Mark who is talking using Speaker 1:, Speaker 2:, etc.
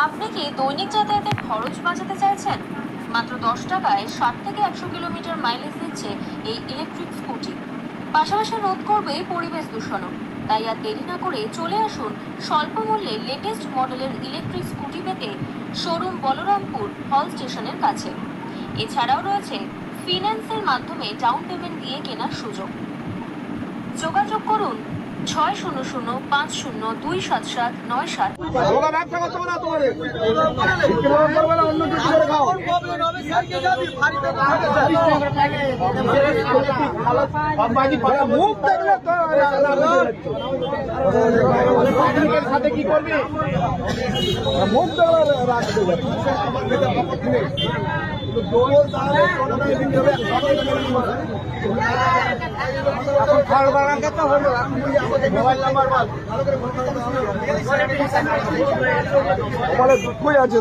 Speaker 1: আপনি কি দৈনিক যাতায়াতের খরচ বাঁচাতে চাইছেন? মাত্র 10 টাকায় 60 থেকে 100 কিলোমিটার মাইলেজ দিচ্ছে এই ইলেকট্রিক স্কুটি। পাশাপাশি রোধ করবে পরিবেশ দূষণও। তাই আর দেরি না করে চলে আসুন স্বল্প মূল্যে লেটেস্ট মডেলের ইলেকট্রিক স্কুটি পেতে শোরুম বলরামপুর হল স্টেশনের কাছে। এছাড়াও রয়েছে ফিন্যান্সের মাধ্যমে ডাউন পেমেন্ট দিয়ে কেনার সুযোগ। যোগাযোগ করুন 6005027797।
Speaker 2: সাথে কি করবি মুখ মোবাইল নাম্বার দুঃখই আছে।